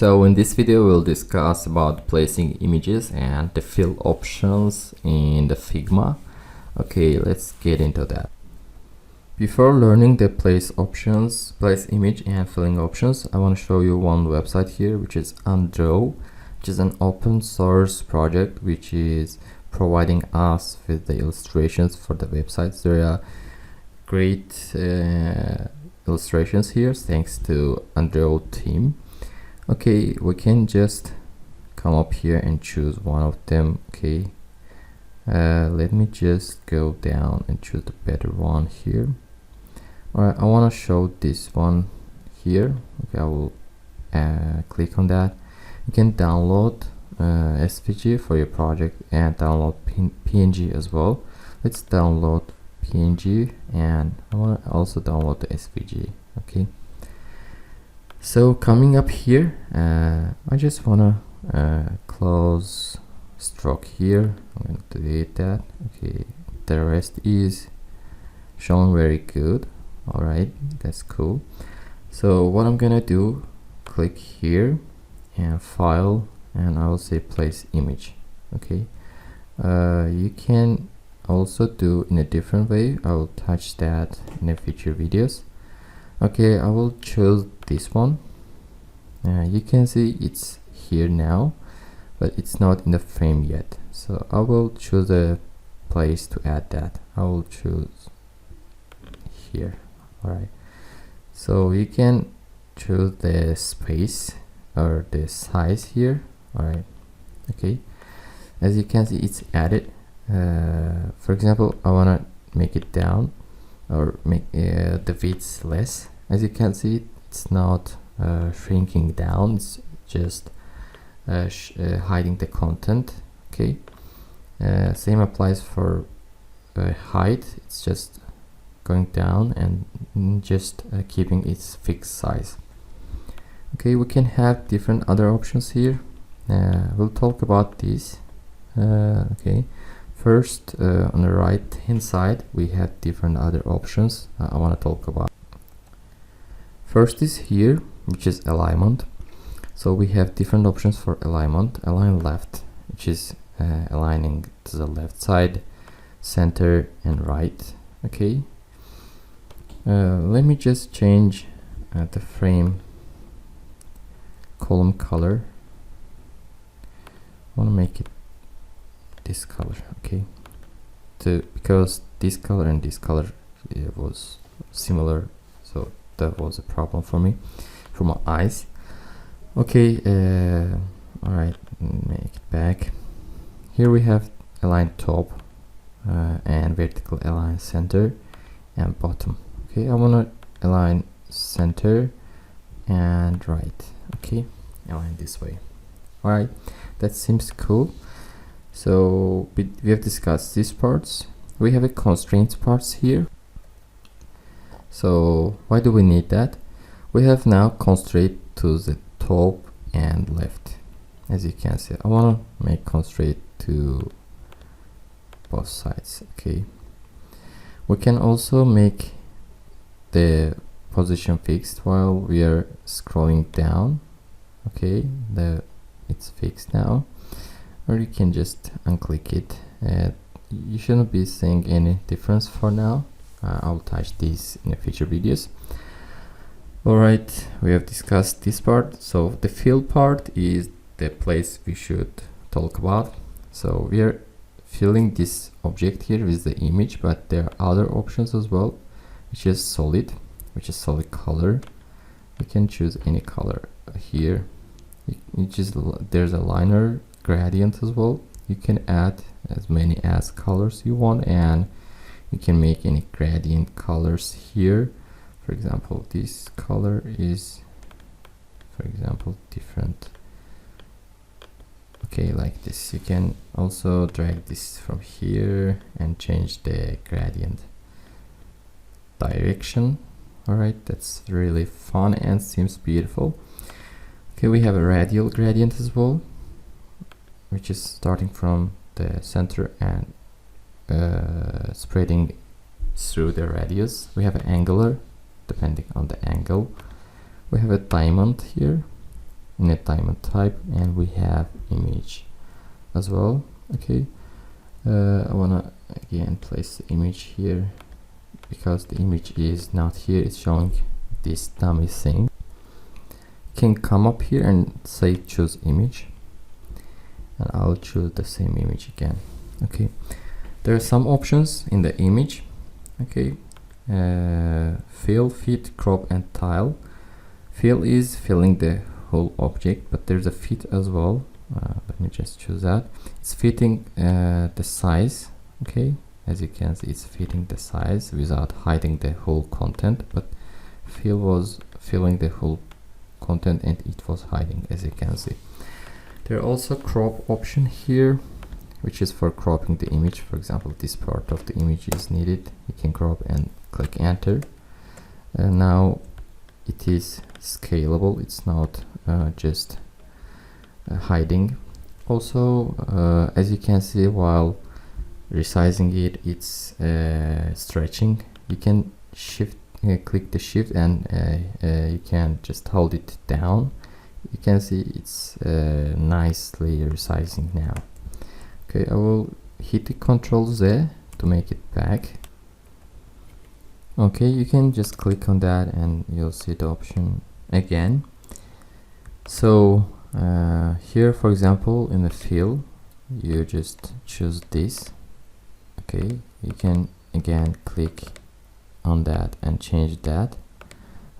So in this video we'll discuss about placing images and the fill options in the Figma. Okay, let's get into that. Before learning the place image and filling options, I want to show you one website here, which is Undraw, which is an open source project which is providing us with the illustrations for the websites. There are great illustrations here thanks to Undraw team. Okay, we can just come up here and choose one of them. Okay, let me just go down and choose the better one here. Alright, I want to show this one here. Okay, I will click on that. You can download SVG for your project and download PNG as well. Let's download PNG, and I want to also download the SVG. Okay, so coming up here, I just want to close stroke here. I'm going to delete that. Okay, the rest is shown very good. Alright, that's cool. So what I'm gonna do, click here and file, and I will say place image. Okay, you can also do in a different way. I will touch that in the future videos. Okay, I will choose this one. You can see it's here now, but it's not in the frame yet. So I will choose a place to add that. I will choose here. Alright, so you can choose the space or the size here. Alright, okay, as you can see it's added. For example, I want to make it down or make the width less. As you can see, it's not shrinking down, it's just hiding the content. Okay, same applies for height. It's just going down and just keeping its fixed size. Okay, we can have different other options here. We'll talk about these. Okay, first on the right hand side we have different other options I want to talk about. First is here, which is alignment. So we have different options for alignment. Align left, which is aligning to the left side, center and right. Okay, let me just change the frame column color. I want to make it this color. Okay, because this color and this color was similar, so that was a problem for me, for my eyes. Okay, all right, make it back. Here we have align top and vertical align center and bottom. Okay, I want to align center and right. Okay, align this way. All right, that seems cool. So we have discussed these parts. We have a constraints parts here. So why do we need that? We have now constraint to the top and left. As you can see, I want to make constraint to both sides. Okay, we can also make the position fixed while we are scrolling down. Okay, it's fixed now, or you can just unclick it. You shouldn't be seeing any difference for now. I'll touch these in the future videos. Alright, we have discussed this part. So the fill part is the place we should talk about. So we are filling this object here with the image, but there are other options as well, which is solid, which is solid color. You can choose any color here. There's a liner gradient as well. You can add as many as colors you want, and you can make any gradient colors here. For example, this color is, for example, different. Okay, like this. You can also drag this from here and change the gradient direction. Alright, that's really fun and seems beautiful. Okay, we have a radial gradient as well, which is starting from the center and spreading through the radius. We have an angular, depending on the angle. We have a diamond here, in a diamond type, and we have image as well. Okay, I wanna again place the image here because the image is not here, it's showing this dummy thing. You can come up here and say choose image, and I'll choose the same image again. Okay, there are some options in the image. Okay, fill, fit, crop, and tile. Fill is filling the whole object, but there's a fit as well. Let me just choose that. It's fitting the size. Okay, as you can see, it's fitting the size without hiding the whole content, but fill was filling the whole content and it was hiding, as you can see. There are also crop option here, which is for cropping the image. For example, this part of the image is needed, you can crop and click enter. And now it is scalable, it's not just hiding. Also, as you can see, while resizing it, it's stretching. You can click the shift and you can just hold it down. You can see it's nicely resizing now. Okay, I will hit the Ctrl Z to make it back. Okay, you can just click on that and you'll see the option again. So here, for example, in the fill, you just choose this. Okay, you can again click on that and change that,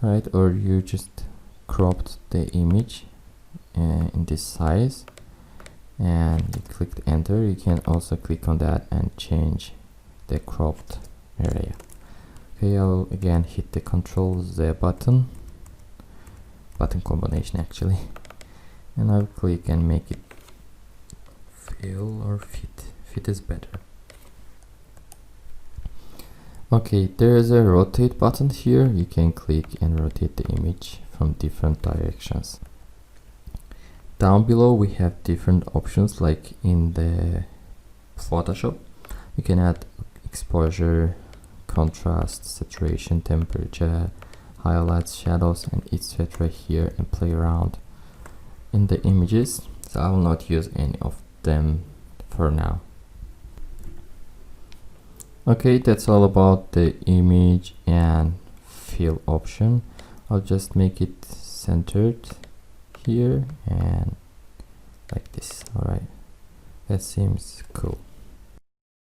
right? Or you just cropped the image in this size and you clicked enter. You can also click on that and change the cropped area. Okay, I'll again hit the Ctrl Z button combination actually, and I'll click and make it fill or fit. Fit is better. Okay, there is a rotate button here. You can click and rotate the image from different directions. Down below we have different options, like in the Photoshop you can add exposure, contrast, saturation, temperature, highlights, shadows, and etc. here, and play around in the images. So I will not use any of them for now. Okay, that's all about the image and fill option. I'll just make it centered here and like this. All right, that seems cool.